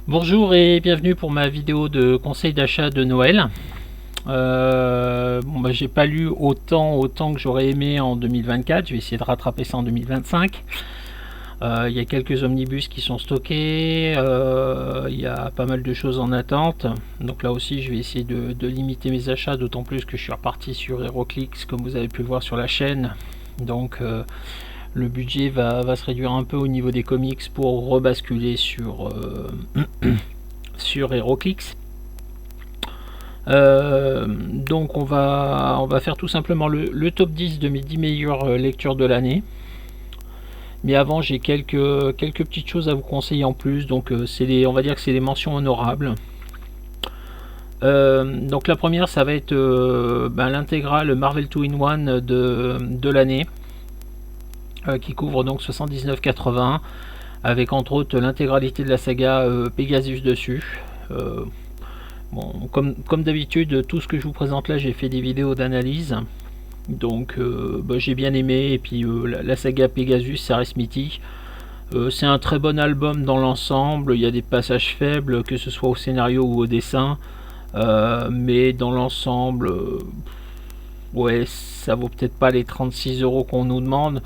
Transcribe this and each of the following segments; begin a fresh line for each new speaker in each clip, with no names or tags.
Bonjour et bienvenue pour ma vidéo de conseil d'achat de Noël. J'ai pas lu autant que j'aurais aimé en 2024. Je vais essayer de rattraper ça en 2025. Il y a quelques omnibus qui sont stockés. Il y a pas mal de choses en attente. Donc là aussi, je vais essayer de limiter mes achats, d'autant plus que je suis reparti sur HeroClix, comme vous avez pu le voir sur la chaîne. Donc le budget va se réduire un peu au niveau des comics pour rebasculer sur HeroClix. Donc on va faire tout simplement le top 10 de mes 10 meilleures lectures de l'année. Mais avant, j'ai quelques petites choses à vous conseiller en plus. Donc on va dire que c'est les mentions honorables. Donc la première, ça va être l'intégrale Marvel 2-in-1 de l'année, qui couvre donc 79,80, avec entre autres l'intégralité de la saga Pegasus dessus. Bon, comme d'habitude, tout ce que je vous présente là, j'ai fait des vidéos d'analyse. Donc j'ai bien aimé. Et puis la saga Pegasus, ça reste mythique. C'est un très bon album dans l'ensemble. Il y a des passages faibles, que ce soit au scénario ou au dessin. Mais dans l'ensemble, ouais, ça vaut peut-être pas les 36 € qu'on nous demande.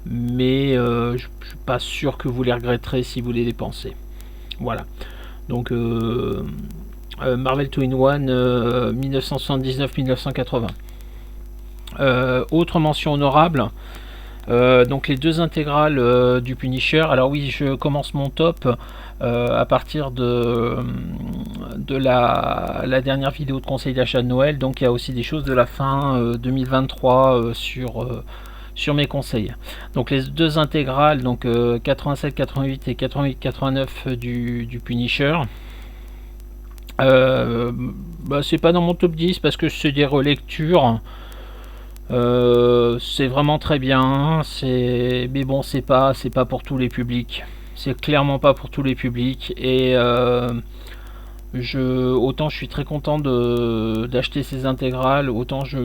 Mais je suis pas sûr que vous les regretterez si vous les dépensez. Voilà. Donc Marvel 2-in-1 1979-1980. Autre mention honorable, donc les deux intégrales du Punisher. Alors oui, je commence mon top à partir de la dernière vidéo de conseil d'achat de Noël. Donc il y a aussi des choses de la fin 2023 sur mes conseils. Donc les deux intégrales, donc 87-88 et 88-89 du Punisher. C'est pas dans mon top 10 parce que c'est des relectures. C'est vraiment très bien, mais bon, c'est pas pour tous les publics. C'est clairement pas pour tous les publics. Et autant je suis très content d'acheter ces intégrales, autant je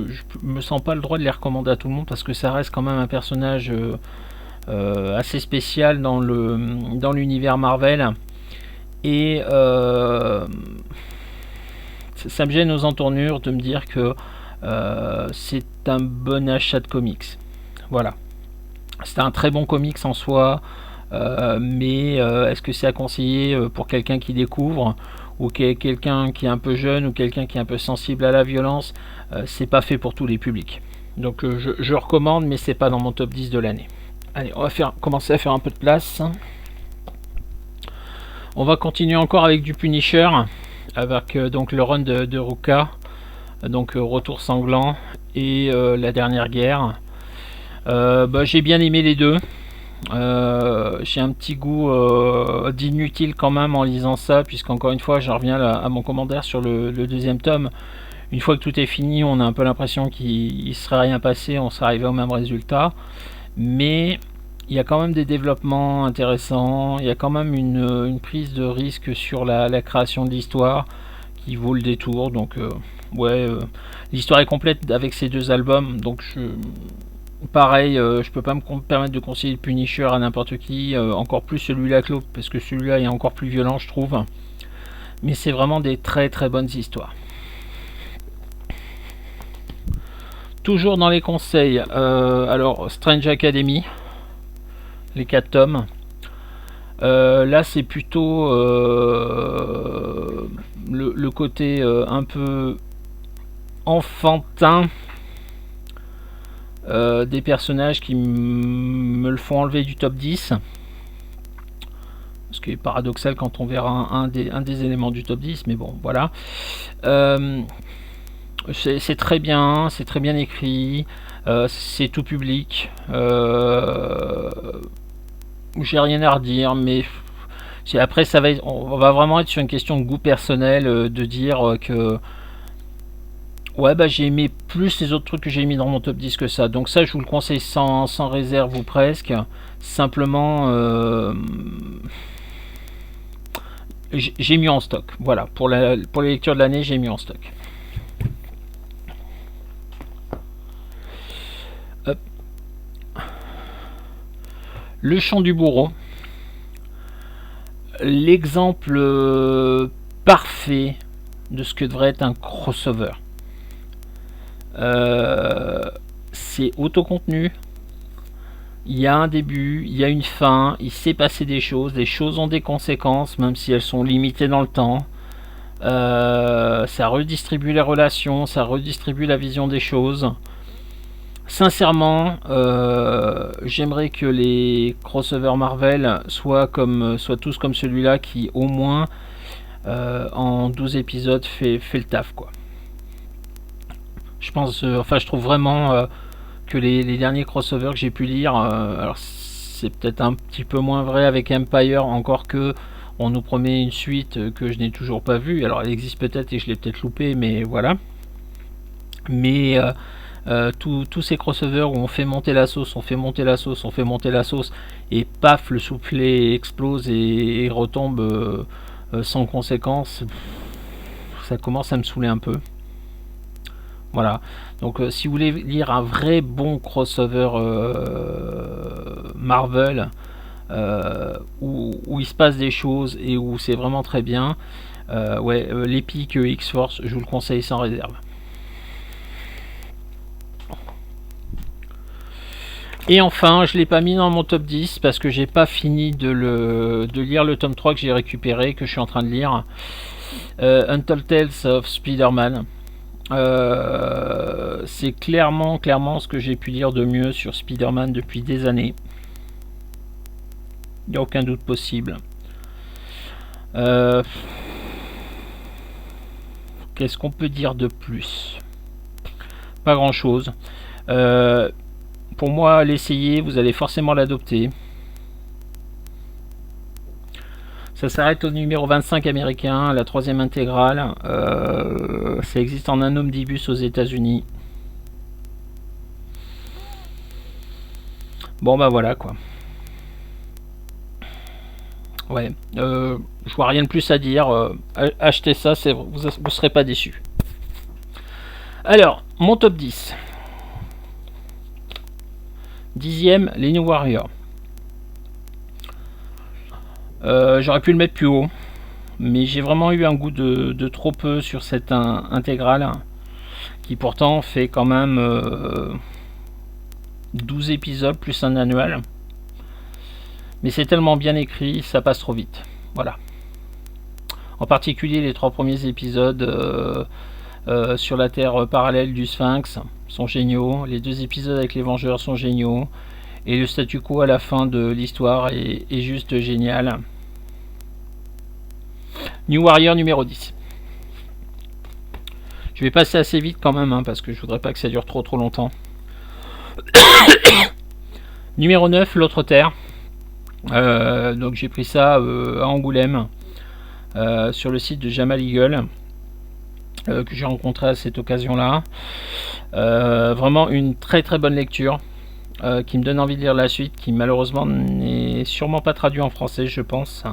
me sens pas le droit de les recommander à tout le monde parce que ça reste quand même un personnage assez spécial dans l'univers Marvel. Et ça me gêne aux entournures de me dire que c'est un bon achat de comics. Voilà. C'est un très bon comics en soi, mais est-ce que c'est à conseiller pour quelqu'un qui découvre, ou quelqu'un qui est un peu jeune, ou quelqu'un qui est un peu sensible à la violence? C'est pas fait pour tous les publics. Donc je recommande, mais c'est pas dans mon top 10 de l'année. Allez, on va commencer à faire un peu de place. On va continuer encore avec du Punisher, avec donc le run de Ruka, donc Retour sanglant et la dernière guerre. J'ai bien aimé les deux. J'ai un petit goût d'inutile quand même en lisant ça, puisqu'encore une fois, j'en reviens à mon commentaire sur le deuxième tome. Une fois que tout est fini, on a un peu l'impression qu'il serait rien passé, on serait arrivé au même résultat. Mais il y a quand même des développements intéressants, il y a quand même une prise de risque sur la création de l'histoire qui vaut le détour. Donc l'histoire est complète avec ces deux albums, donc pareil, je peux pas me permettre de conseiller le Punisher à n'importe qui, encore plus celui-là, Claude, parce que celui-là est encore plus violent, je trouve. Mais c'est vraiment des très très bonnes histoires. Toujours dans les conseils, alors Strange Academy, les 4 tomes. Là, c'est plutôt le côté un peu enfantin des personnages qui me le font enlever du top 10. Ce qui est paradoxal quand on verra un des éléments du top 10, mais bon, voilà. C'est très bien écrit, c'est tout public. J'ai rien à redire, mais après on va vraiment être sur une question de goût personnel, de dire que ouais, j'ai aimé plus les autres trucs que j'ai mis dans mon top 10 que ça. Donc ça, je vous le conseille sans réserve ou presque. Simplement, j'ai mis en stock. Voilà, pour les lectures de l'année, j'ai mis en stock. Hop. Le chant du bourreau. l'exemple parfait de ce que devrait être un crossover. C'est autocontenu. Il y a un début, il y a une fin, il s'est passé des choses, les choses ont des conséquences, même si elles sont limitées dans le temps. Ça redistribue les relations, ça redistribue la vision des choses. Sincèrement, j'aimerais que les crossovers Marvel soient tous comme celui-là qui au moins en 12 épisodes fait le taf, quoi. Je pense, je trouve vraiment que les derniers crossovers que j'ai pu lire, alors c'est peut-être un petit peu moins vrai avec Empire, encore que on nous promet une suite que je n'ai toujours pas vue. Alors elle existe peut-être et je l'ai peut-être loupé, mais voilà. Mais tous ces crossovers où on fait monter la sauce, on fait monter la sauce, on fait monter la sauce, et paf, le soufflet explose et retombe sans conséquence, ça commence à me saouler un peu. Voilà, donc si vous voulez lire un vrai bon crossover Marvel, où il se passe des choses et où c'est vraiment très bien, l'Epic X-Force, je vous le conseille sans réserve. Et enfin, je ne l'ai pas mis dans mon top 10 parce que j'ai pas fini de lire le tome 3 que j'ai récupéré, que je suis en train de lire. Untold Tales of Spider-Man. C'est clairement ce que j'ai pu lire de mieux sur Spider-Man depuis des années. Il n'y a aucun doute possible. Qu'est-ce qu'on peut dire de plus? Pas grand-chose. Pour moi, l'essayer, vous allez forcément l'adopter. Ça s'arrête au numéro 25 américain, la 3e intégrale. Ça existe en un omnibus aux États-Unis. Bon, bah voilà quoi. Ouais, je vois rien de plus à dire. Achetez ça, vous serez pas déçus. Alors, mon top 10. 10e, les New Warriors. J'aurais pu le mettre plus haut, mais j'ai vraiment eu un goût de trop peu sur cette intégrale, qui pourtant fait quand même 12 épisodes plus un annuel. Mais c'est tellement bien écrit, ça passe trop vite. Voilà. En particulier les 3 premiers épisodes sur la Terre parallèle du Sphinx sont géniaux. Les 2 épisodes avec les Vengeurs sont géniaux. Et le statu quo à la fin de l'histoire est juste génial. New Warrior numéro 10. Je vais passer assez vite quand même, parce que je voudrais pas que ça dure trop longtemps. Numéro 9, l'autre Terre. Donc j'ai pris ça à Angoulême, sur le site de Jamal Eagle, que j'ai rencontré à cette occasion-là. Vraiment une très bonne lecture. Qui me donne envie de lire la suite, qui malheureusement n'est sûrement pas traduit en français, je pense,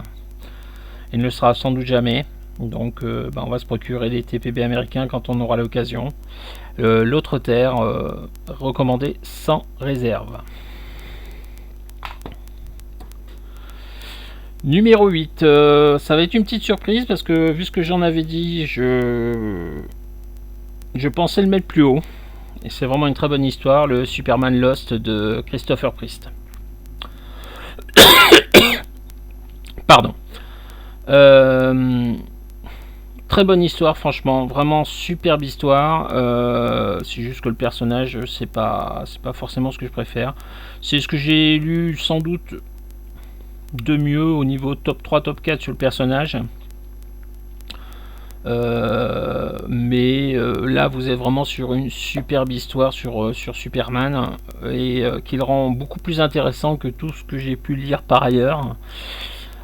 et ne le sera sans doute jamais. Donc on va se procurer des TPB américains quand on aura l'occasion. L'autre Terre, recommandé sans réserve. Numéro 8, ça va être une petite surprise parce que vu ce que j'en avais dit, je pensais le mettre plus haut. Et c'est vraiment une très bonne histoire, le Superman Lost de Christopher Priest. Pardon. Très bonne histoire, franchement, vraiment superbe histoire. C'est juste que le personnage, c'est pas forcément ce que je préfère. C'est ce que j'ai lu sans doute de mieux au niveau top 3, top 4 sur le personnage. Mais là vous êtes vraiment sur une superbe histoire sur Superman, et qui le rend beaucoup plus intéressant que tout ce que j'ai pu lire par ailleurs.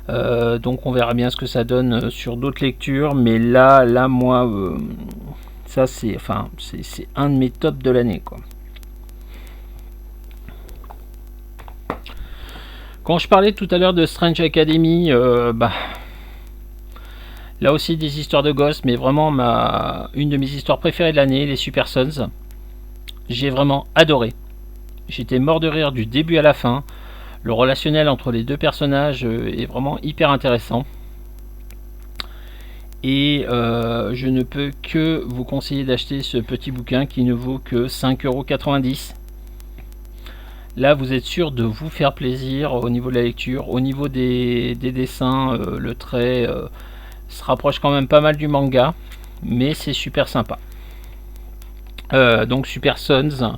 Donc on verra bien ce que ça donne sur d'autres lectures, mais là moi ça c'est un de mes tops de l'année, quoi. Quand je parlais tout à l'heure de Strange Academy, là aussi des histoires de gosses, mais vraiment une de mes histoires préférées de l'année, les Super Sons. J'ai vraiment adoré. J'étais mort de rire du début à la fin. Le relationnel entre les deux personnages est vraiment hyper intéressant. Et je ne peux que vous conseiller d'acheter ce petit bouquin qui ne vaut que 5,90 €. Là, vous êtes sûr de vous faire plaisir au niveau de la lecture. Au niveau des dessins, le trait se rapproche quand même pas mal du manga, mais c'est super sympa. Donc Super Sons,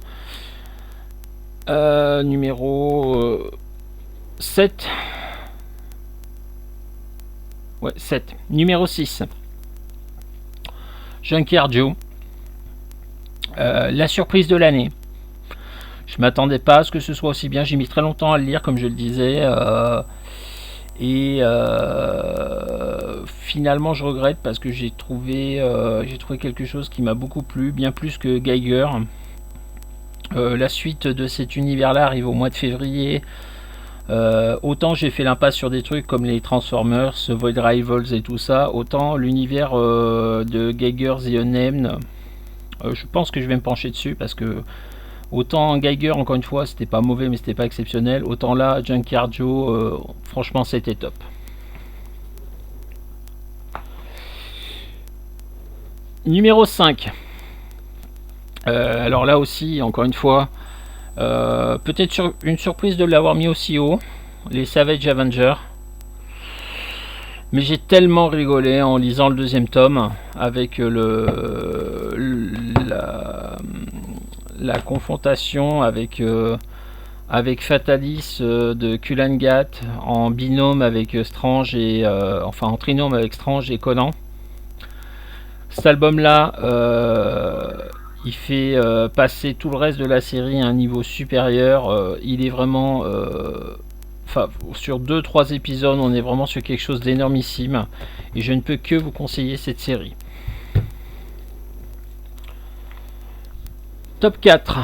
numéro 7. Ouais, 7. Numéro 6. Junkyard Joe. La surprise de l'année. Je m'attendais pas à ce que ce soit aussi bien. J'ai mis très longtemps à le lire, comme je le disais. Finalement, je regrette parce que j'ai trouvé quelque chose qui m'a beaucoup plu, bien plus que Geiger. La suite de cet univers-là arrive au mois de février. Autant j'ai fait l'impasse sur des trucs comme les Transformers, Void Rivals et tout ça, autant l'univers de Geiger The Unnamed, je pense que je vais me pencher dessus parce que autant Geiger, encore une fois, c'était pas mauvais mais c'était pas exceptionnel, autant là Junkyard Joe, franchement c'était top. Numéro 5. Alors là aussi, encore une fois, peut-être une surprise de l'avoir mis aussi haut, les Savage Avengers. Mais j'ai tellement rigolé en lisant le deuxième tome avec la confrontation avec Fatalis de Kulangat en binôme avec Strange et enfin en trinôme avec Strange et Conan. Cet album là il fait passer tout le reste de la série à un niveau supérieur. Il est vraiment sur 2-3 épisodes, on est vraiment sur quelque chose d'énormissime et je ne peux que vous conseiller cette série. Top 4.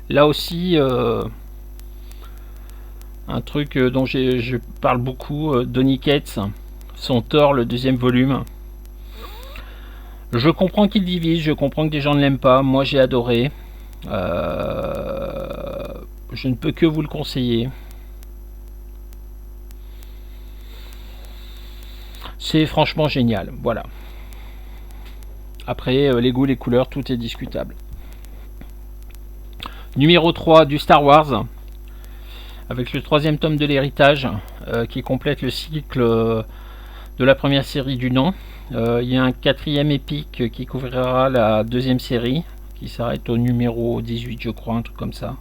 Là aussi un truc dont je parle beaucoup, Donny Cates, son Thor, le deuxième volume. Je comprends qu'il divise, je comprends que des gens ne l'aiment pas, moi j'ai adoré. Je ne peux que vous le conseiller. C'est franchement génial, voilà. Après, les goûts, les couleurs, tout est discutable. Numéro 3 du Star Wars, avec le troisième tome de l'héritage, qui complète le cycle de la première série du nom. Il y a un quatrième épique qui couvrira la deuxième série, qui s'arrête au numéro 18, je crois, un truc comme ça.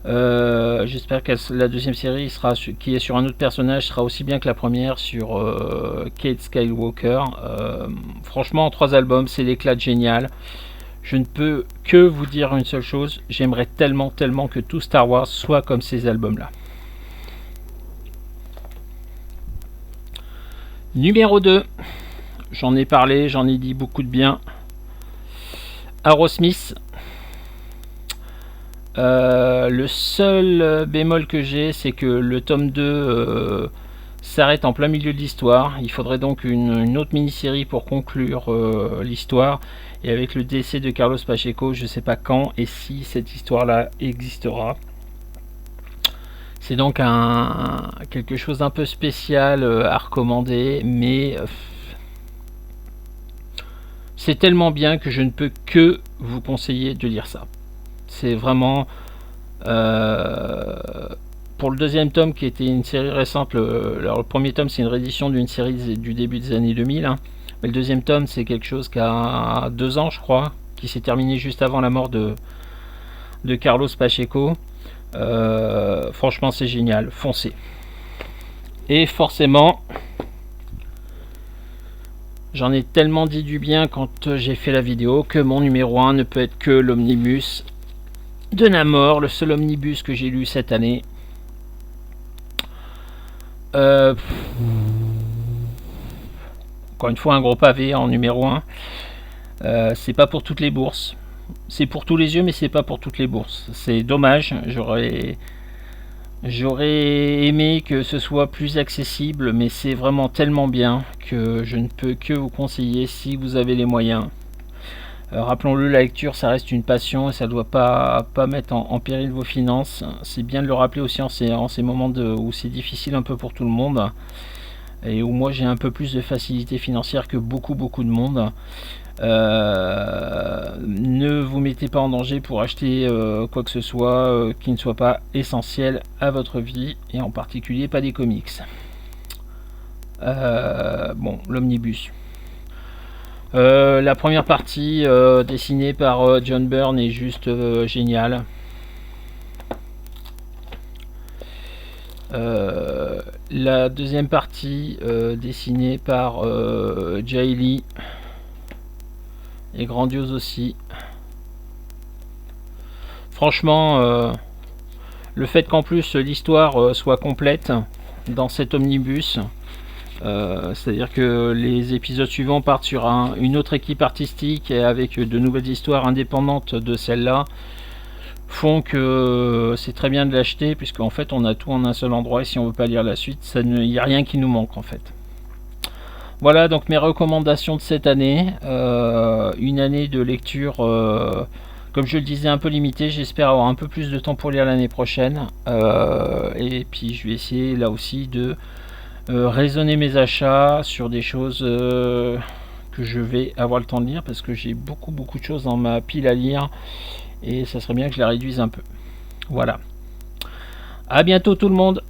J'espère que la deuxième série qui est sur un autre personnage sera aussi bien que la première sur Kate Skywalker. Franchement, en 3 albums, c'est l'éclat génial. Je ne peux que vous dire une seule chose, j'aimerais tellement que tout Star Wars soit comme ces albums là. Numéro 2, j'en ai parlé, j'en ai dit beaucoup de bien. Aerosmith. Le seul bémol que j'ai, c'est que le tome 2 s'arrête en plein milieu de l'histoire. Il faudrait donc une autre mini-série pour conclure l'histoire. Et avec le décès de Carlos Pacheco, je ne sais pas quand et si cette histoire-là existera. C'est donc quelque chose d'un peu spécial à recommander, mais c'est tellement bien que je ne peux que vous conseiller de lire ça. C'est vraiment pour le deuxième tome qui était une série récente. Alors le premier tome c'est une réédition d'une série du début des années 2000, hein. Mais le deuxième tome c'est quelque chose qui a 2 ans je crois, qui s'est terminé juste avant la mort de Carlos Pacheco. Franchement c'est génial, foncez. Et forcément j'en ai tellement dit du bien quand j'ai fait la vidéo que mon numéro 1 ne peut être que l'omnibus de Namor, le seul omnibus que j'ai lu cette année. Encore une fois un gros pavé en numéro 1. C'est pas pour toutes les bourses. C'est pour tous les yeux mais c'est pas pour toutes les bourses. C'est dommage, j'aurais aimé que ce soit plus accessible, mais c'est vraiment tellement bien que je ne peux que vous conseiller si vous avez les moyens. Rappelons-le, la lecture, ça reste une passion et ça ne doit pas mettre en péril vos finances. C'est bien de le rappeler aussi en ces moments où c'est difficile un peu pour tout le monde et où moi j'ai un peu plus de facilité financière que beaucoup de monde. Ne vous mettez pas en danger pour acheter quoi que ce soit qui ne soit pas essentiel à votre vie, et en particulier pas des comics. Bon, l'omnibus. La première partie dessinée par John Byrne est juste géniale. La deuxième partie dessinée par Jay Lee est grandiose aussi. Franchement, le fait qu'en plus l'histoire soit complète dans cet omnibus, c'est-à-dire que les épisodes suivants partent sur une autre équipe artistique et avec de nouvelles histoires indépendantes de celle-là, font que c'est très bien de l'acheter, puisqu'en fait on a tout en un seul endroit, et si on veut pas lire la suite, il n'y a rien qui nous manque en fait. Voilà donc mes recommandations de cette année, une année de lecture comme je le disais un peu limitée. J'espère avoir un peu plus de temps pour lire l'année prochaine, et puis je vais essayer là aussi de raisonner mes achats sur des choses que je vais avoir le temps de lire, parce que j'ai beaucoup de choses dans ma pile à lire et ça serait bien que je la réduise un peu. Voilà. À bientôt tout le monde.